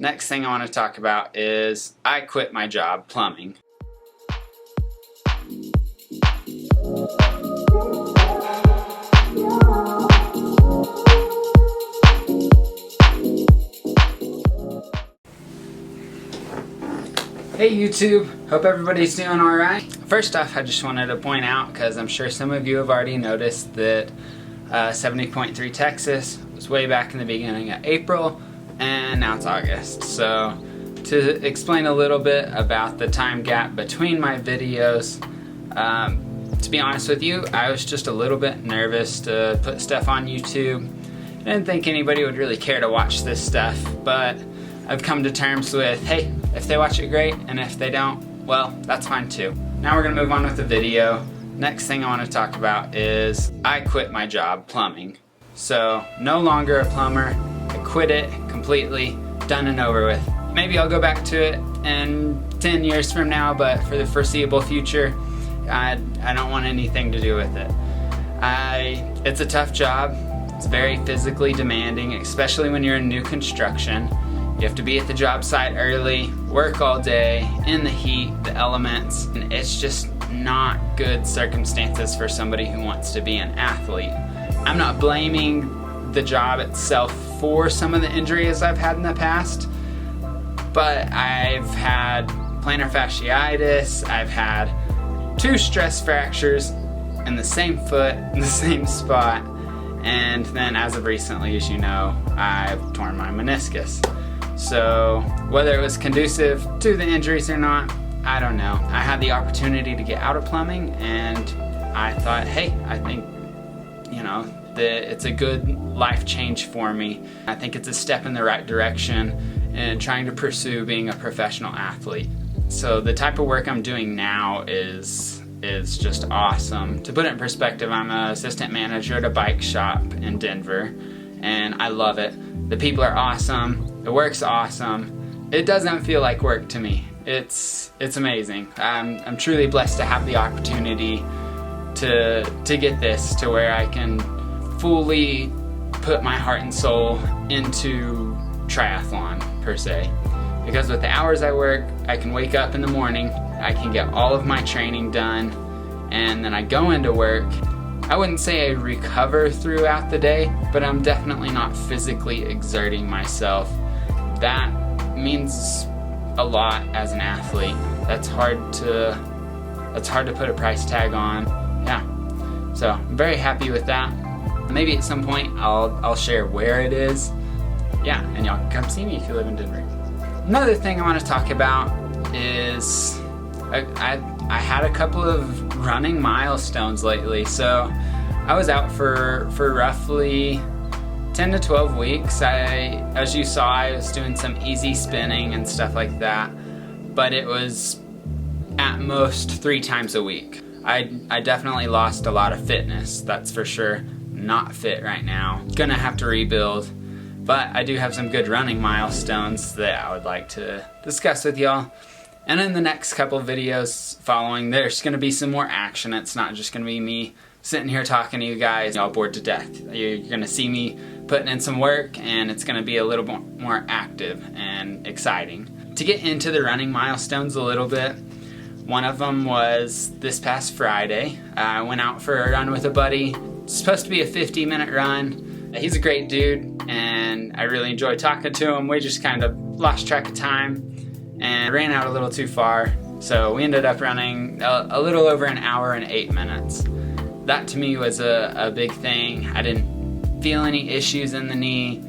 Next thing I want to talk about is I quit my job plumbing. Hey YouTube, hope everybody's doing alright. First off, I just wanted to point out, because I'm sure some of you have already noticed, that 70.3 Texas was way back in the beginning of April, and now it's August. So to explain a little bit about the time gap between my videos, to be honest with you, I was just a little bit nervous to put stuff on YouTube. I didn't think anybody would really care to watch this stuff, but I've come to terms with, hey, if they watch it, great, and if they don't, well, that's fine too. Now we're gonna move on with the video. Next thing I want to talk about is I quit my job plumbing. So no longer a plumber. I quit it completely, done and over with. Maybe I'll go back to it in 10 years from now, but for the foreseeable future, I don't want anything to do with it. It's a tough job. It's very physically demanding, especially when you're in new construction. You have to be at the job site early, work all day, in the heat, the elements, and it's just not good circumstances for somebody who wants to be an athlete. I'm not blaming the job itself for some of the injuries I've had in the past, but I've had plantar fasciitis, I've had 2 stress fractures in the same foot, in the same spot, and then as of recently, as you know, I've torn my meniscus. So whether it was conducive to the injuries or not, I don't know. I had the opportunity to get out of plumbing, and I thought, hey, I think, you know, it's a good life change for me. I think it's a step in the right direction in trying to pursue being a professional athlete. So the type of work I'm doing now is just awesome. To put it in perspective, I'm an assistant manager at a bike shop in Denver, and I love it. The people are awesome. The work's awesome. It doesn't feel like work to me. It's amazing. I'm truly blessed to have the opportunity to get this to where I can fully put my heart and soul into triathlon per se. Because with the hours I work, I can wake up in the morning, I can get all of my training done, and then I go into work. I wouldn't say I recover throughout the day, but I'm definitely not physically exerting myself. That means a lot as an athlete. That's hard to put a price tag on. Yeah. So I'm very happy with that. Maybe at some point I'll share where it is. Yeah, and y'all can come see me if you live in Denver. Another thing I want to talk about is I had a couple of running milestones lately. So I was out for roughly 10 to 12 weeks. As you saw, I was doing some easy spinning and stuff like that, but it was at most 3 times a week. I definitely lost a lot of fitness, that's for sure. Not fit right now. Gonna have to rebuild, but I do have some good running milestones that I would like to discuss with y'all. And in the next couple videos following, there's gonna be some more action. It's not just gonna be me sitting here talking to you guys all bored to death. You're gonna see me putting in some work, and it's gonna be a little more active and exciting. To get into the running milestones a little bit, one of them was this past Friday. I went out for a run with a buddy. It's supposed to be a 50-minute run. He's a great dude, and I really enjoyed talking to him. We just kind of lost track of time and ran out a little too far. So we ended up running a little over an hour and 8 minutes. That to me was a big thing. I didn't feel any issues in the knee.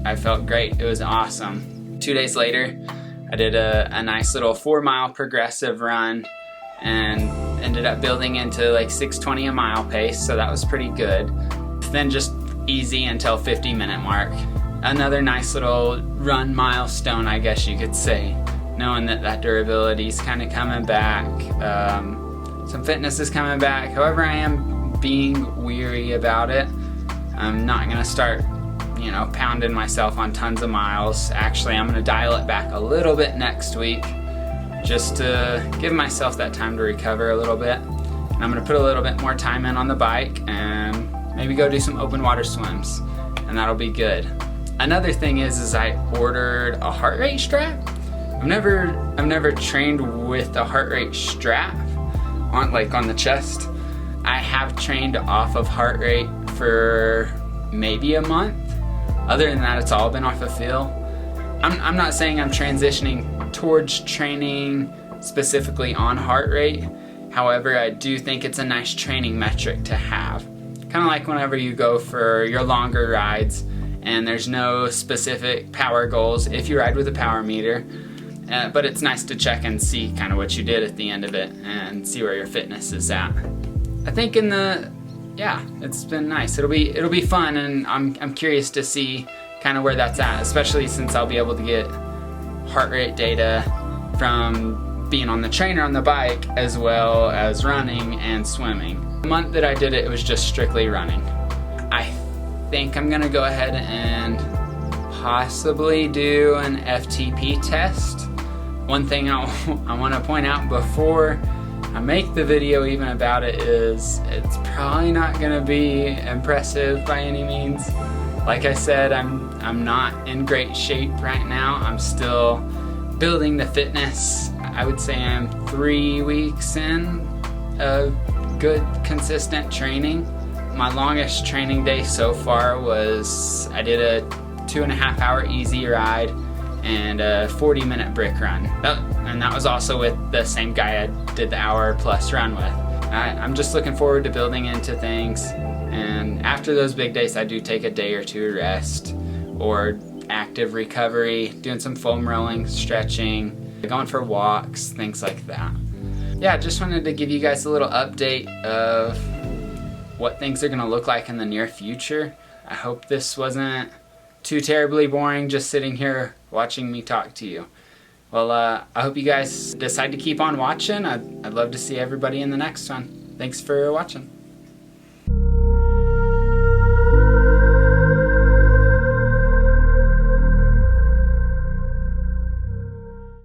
I felt great. It was awesome. 2 days later, I did a nice little 4-mile progressive run and ended up building into like 6:20 a mile pace, so that was pretty good. Then just easy until 50-minute mark. Another nice little run milestone, I guess you could say, knowing that durability is kind of coming back. Some fitness is coming back. However, I am being weary about it. I'm not gonna start, pounding myself on tons of miles. Actually, I'm gonna dial it back a little bit next week, just to give myself that time to recover a little bit. And I'm gonna put a little bit more time in on the bike and maybe go do some open water swims, and that'll be good. Another thing is I ordered a heart rate strap. I've never trained with a heart rate strap on the chest. I have trained off of heart rate for maybe a month. Other than that, it's all been off of feel. I'm not saying I'm transitioning towards training specifically on heart rate. However, I do think it's a nice training metric to have. Kind of like whenever you go for your longer rides and there's no specific power goals if you ride with a power meter. But it's nice to check and see kind of what you did at the end of it and see where your fitness is at. I think it's been nice. It'll be fun, and I'm curious to see kind of where that's at, especially since I'll be able to get heart rate data from being on the trainer on the bike as well as running and swimming. The month that I did it, it was just strictly running. I think I'm gonna go ahead and possibly do an FTP test. One thing I want to point out before I make the video even about it is it's probably not going to be impressive by any means. Like I said, I'm not in great shape right now. I'm still building the fitness. I would say I'm 3 weeks in of good consistent training. My longest training day so far was I did a 2.5 hour easy ride and a 40-minute brick run. And that was also with the same guy I did the hour plus run with. I'm just looking forward to building into things, and after those big days I do take a day or two rest or active recovery, doing some foam rolling, stretching, going for walks, things like that. Yeah, just wanted to give you guys a little update of what things are gonna look like in the near future. I hope this wasn't too terribly boring just sitting here watching me talk to you. Well, I hope you guys decide to keep on watching. I'd love to see everybody in the next one. Thanks for watching.